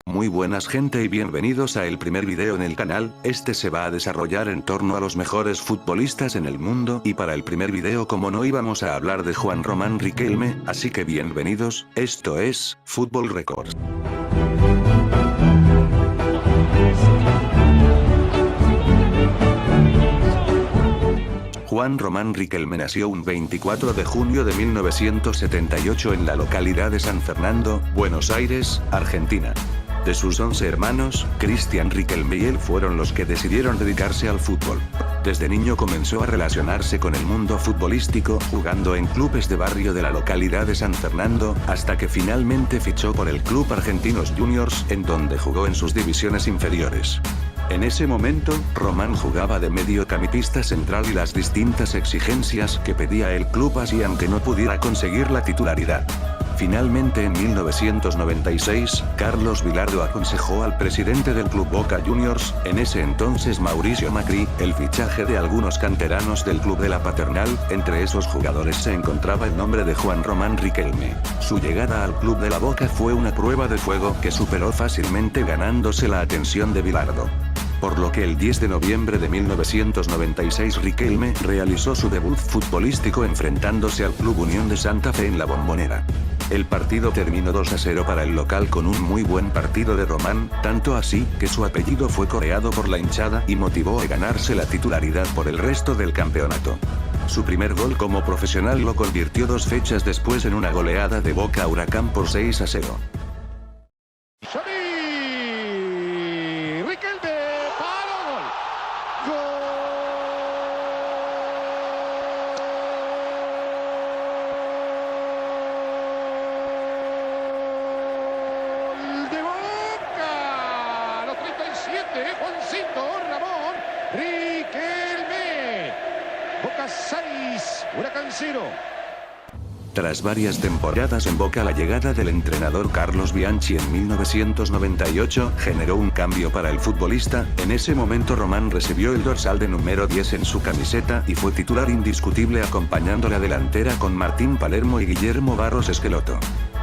Muy buenas gente y bienvenidos a el primer video en el canal. Este se va a desarrollar en torno a los mejores futbolistas en el mundo, y para el primer video como no íbamos a hablar de Juan Román Riquelme, así que bienvenidos, esto es Fútbol Records. Juan Román Riquelme nació un 24 de junio de 1978 en la localidad de San Fernando, Buenos Aires, Argentina. De sus 11 hermanos, Cristian Riquelme y él fueron los que decidieron dedicarse al fútbol. Desde niño comenzó a relacionarse con el mundo futbolístico, jugando en clubes de barrio de la localidad de San Fernando, hasta que finalmente fichó por el club Argentinos Juniors, en donde jugó en sus divisiones inferiores. En ese momento, Román jugaba de mediocampista central y las distintas exigencias que pedía el club hacían que no pudiera conseguir la titularidad. Finalmente en 1996, Carlos Bilardo aconsejó al presidente del club Boca Juniors, en ese entonces Mauricio Macri, el fichaje de algunos canteranos del club de la Paternal. Entre esos jugadores se encontraba el nombre de Juan Román Riquelme. Su llegada al club de la Boca fue una prueba de fuego que superó fácilmente, ganándose la atención de Bilardo. Por lo que el 10 de noviembre de 1996 Riquelme realizó su debut futbolístico enfrentándose al Club Unión de Santa Fe en La Bombonera. El partido terminó 2-0 para el local con un muy buen partido de Román, tanto así que su apellido fue coreado por la hinchada y motivó a ganarse la titularidad por el resto del campeonato. Su primer gol como profesional lo convirtió 2 fechas después en una goleada de Boca a Huracán por 6-0. Juancito Ramón Riquelme. Boca 6, Huracán 0. Tras varias temporadas en Boca, la llegada del entrenador Carlos Bianchi en 1998 generó un cambio para el futbolista. En ese momento Román recibió el dorsal de número 10 en su camiseta y fue titular indiscutible, acompañando la delantera con Martín Palermo y Guillermo Barros Esqueloto.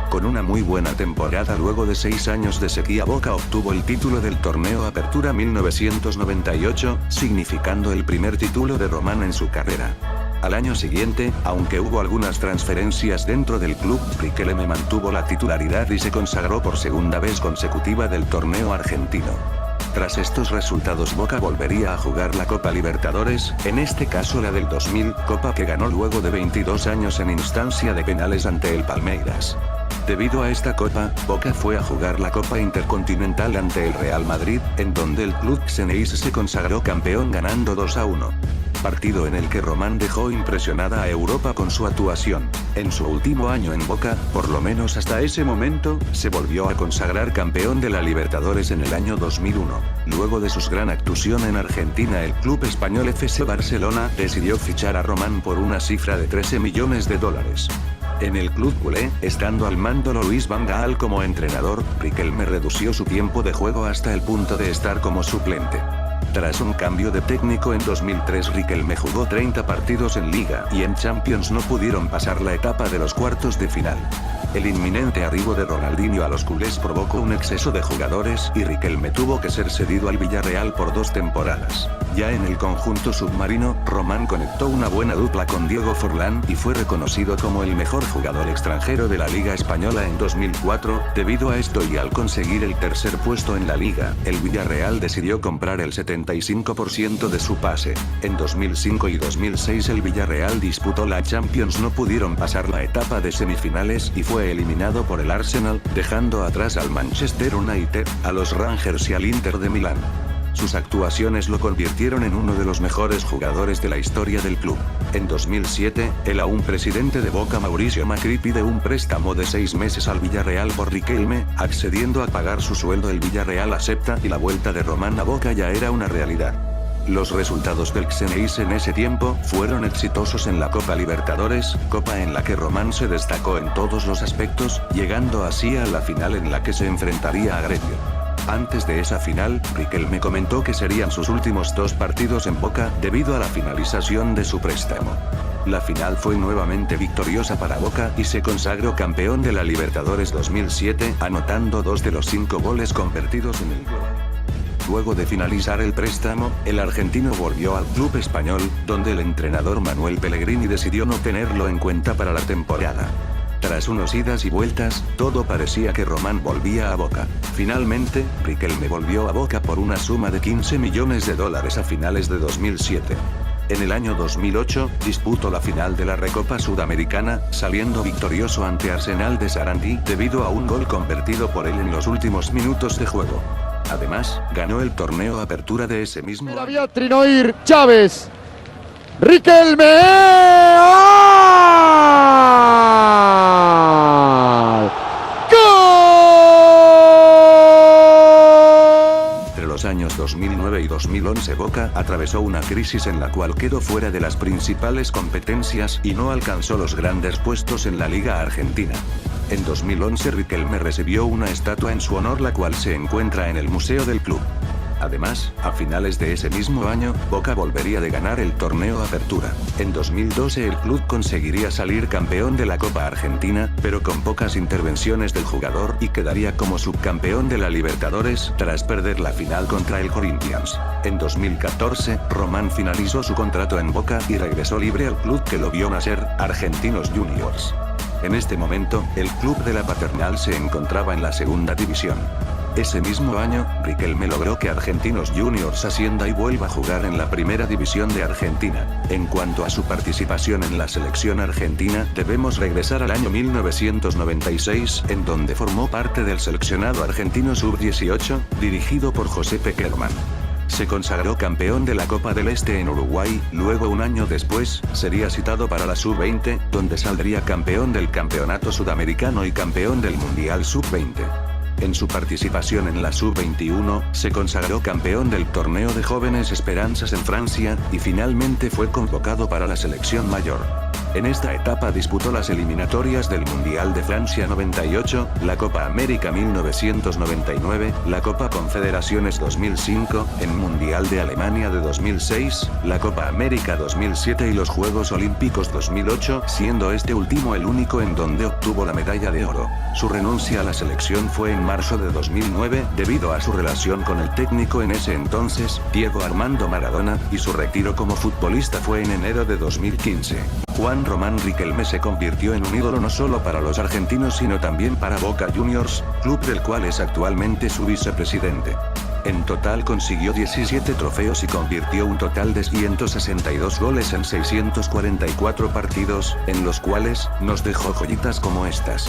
Con una muy buena temporada, luego de 6 años de sequía, Boca obtuvo el título del torneo Apertura 1998, significando el primer título de Román en su carrera. Al año siguiente, aunque hubo algunas transferencias dentro del club, Riquelme mantuvo la titularidad y se consagró por segunda vez consecutiva del torneo argentino. Tras estos resultados, Boca volvería a jugar la Copa Libertadores, en este caso la del 2000, copa que ganó luego de 22 años en instancia de penales ante el Palmeiras. Debido a esta copa, Boca fue a jugar la Copa Intercontinental ante el Real Madrid, en donde el club xeneize se consagró campeón ganando 2-1. Partido en el que Román dejó impresionada a Europa con su actuación. En su último año en Boca, por lo menos hasta ese momento, se volvió a consagrar campeón de la Libertadores en el año 2001. Luego de su gran actuación en Argentina, el club español FC Barcelona decidió fichar a Román por una cifra de $13 millones. En el club culé, estando al mando Luis Van Gaal como entrenador, Riquelme redució su tiempo de juego hasta el punto de estar como suplente. Tras un cambio de técnico en 2003, Riquelme jugó 30 partidos en Liga y en Champions no pudieron pasar la etapa de los cuartos de final. El inminente arribo de Ronaldinho a los culés provocó un exceso de jugadores y Riquelme tuvo que ser cedido al Villarreal por 2 temporadas. Ya en el conjunto submarino, Román conectó una buena dupla con Diego Forlán y fue reconocido como el mejor jugador extranjero de la Liga Española en 2004. Debido a esto y al conseguir el tercer puesto en la Liga, el Villarreal decidió comprar el 75% de su pase. En 2005 y 2006 el Villarreal disputó la Champions, no pudieron pasar la etapa de semifinales y fue eliminado por el Arsenal, dejando atrás al Manchester United, a los Rangers y al Inter de Milán. Sus actuaciones lo convirtieron en uno de los mejores jugadores de la historia del club. En 2007, el aún presidente de Boca Mauricio Macri pide un préstamo de 6 meses al Villarreal por Riquelme, accediendo a pagar su sueldo. El Villarreal acepta y la vuelta de Román a Boca ya era una realidad. Los resultados del xeneize en ese tiempo fueron exitosos en la Copa Libertadores, copa en la que Román se destacó en todos los aspectos, llegando así a la final en la que se enfrentaría a Gremio. Antes de esa final, Riquelme comentó que serían sus últimos 2 partidos en Boca, debido a la finalización de su préstamo. La final fue nuevamente victoriosa para Boca y se consagró campeón de la Libertadores 2007, anotando 2 de los 5 goles convertidos en el global. Luego de finalizar el préstamo, el argentino volvió al club español, donde el entrenador Manuel Pellegrini decidió no tenerlo en cuenta para la temporada. Tras unos idas y vueltas, todo parecía que Román volvía a Boca. Finalmente, Riquelme volvió a Boca por una suma de $15 millones a finales de 2007. En el año 2008, disputó la final de la Recopa Sudamericana, saliendo victorioso ante Arsenal de Sarandí debido a un gol convertido por él en los últimos minutos de juego. Además, ganó el torneo Apertura de ese mismo año. Había Trinoir, Chávez, Riquelme. Entre los años 2009 y 2011 Boca atravesó una crisis en la cual quedó fuera de las principales competencias y no alcanzó los grandes puestos en la Liga Argentina. En 2011 Riquelme recibió una estatua en su honor, la cual se encuentra en el museo del club. Además, a finales de ese mismo año, Boca volvería de ganar el torneo Apertura. En 2012 el club conseguiría salir campeón de la Copa Argentina, pero con pocas intervenciones del jugador, y quedaría como subcampeón de la Libertadores, tras perder la final contra el Corinthians. En 2014, Román finalizó su contrato en Boca y regresó libre al club que lo vio nacer, Argentinos Juniors. En este momento, el club de la Paternal se encontraba en la segunda división. Ese mismo año, Riquelme logró que Argentinos Juniors ascienda y vuelva a jugar en la primera división de Argentina. En cuanto a su participación en la selección argentina, debemos regresar al año 1996, en donde formó parte del seleccionado argentino sub-18, dirigido por José Peckerman. Se consagró campeón de la Copa del Este en Uruguay, luego un año después, sería citado para la sub-20, donde saldría campeón del Campeonato Sudamericano y campeón del Mundial sub-20. En su participación en la sub-21, se consagró campeón del torneo de jóvenes Esperanzas en Francia, y finalmente fue convocado para la selección mayor. En esta etapa disputó las eliminatorias del Mundial de Francia 98, la Copa América 1999, la Copa Confederaciones 2005, el Mundial de Alemania de 2006, la Copa América 2007 y los Juegos Olímpicos 2008, siendo este último el único en donde obtuvo la medalla de oro. Su renuncia a la selección fue en marzo de 2009, debido a su relación con el técnico en ese entonces, Diego Armando Maradona, y su retiro como futbolista fue en enero de 2015. Juan Román Riquelme se convirtió en un ídolo no solo para los argentinos sino también para Boca Juniors, club del cual es actualmente su vicepresidente. En total consiguió 17 trofeos y convirtió un total de 162 goles en 644 partidos, en los cuales nos dejó joyitas como estas.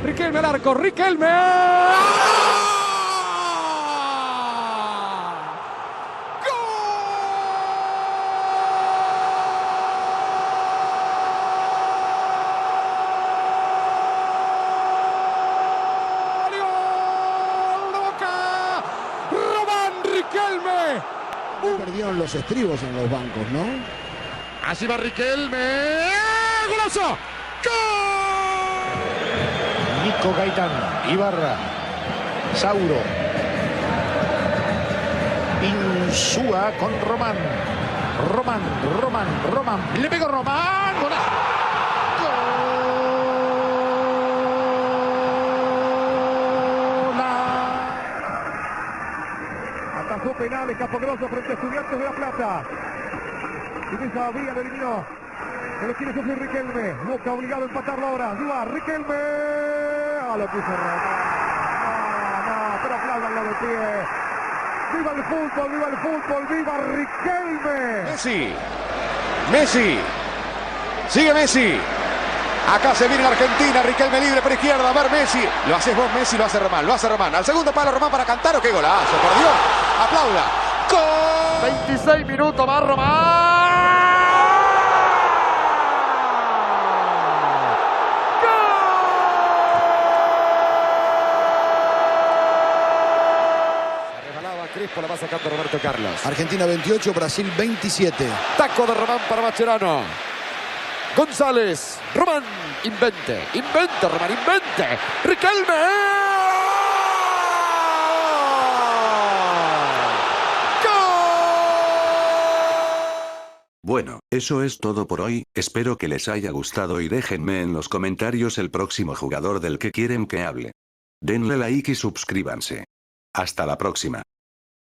Riquelme al arco, Riquelme. Riquelme. Perdieron los estribos en los bancos, ¿no? Así va Riquelme. ¡Golazo! ¡Gol! Nico Gaitán, Ibarra, Sauro, Insúa con Román. Román. Le pegó Román. ¡Golazo! Atajó penales Capogrosso frente a Estudiantes de La Plata. Y esa vía lo eliminó. Se lo quiere sufrir Riquelme. Boca obligado a empatarlo ahora. Duda, Riquelme. Lo puso roto. No, pero apláudanlo de pie. ¡Viva el fútbol! ¡Viva Riquelme! Messi. Sigue Messi. Acá se viene la Argentina. Riquelme libre por izquierda. A ver Messi. Lo haces vos, Messi. Lo hace Román. Al segundo palo Román para cantar. ¡Qué golazo! Por Dios. Aplauda. ¡Gol! 26 minutos más Román. Crespo la va sacando Roberto Carlos. Argentina 28, Brasil 27. Taco de Román para Mascherano. González. Román. Invente. Román. Riquelme. Eso es todo por hoy, espero que les haya gustado y déjenme en los comentarios el próximo jugador del que quieren que hable. Denle like y suscríbanse. Hasta la próxima.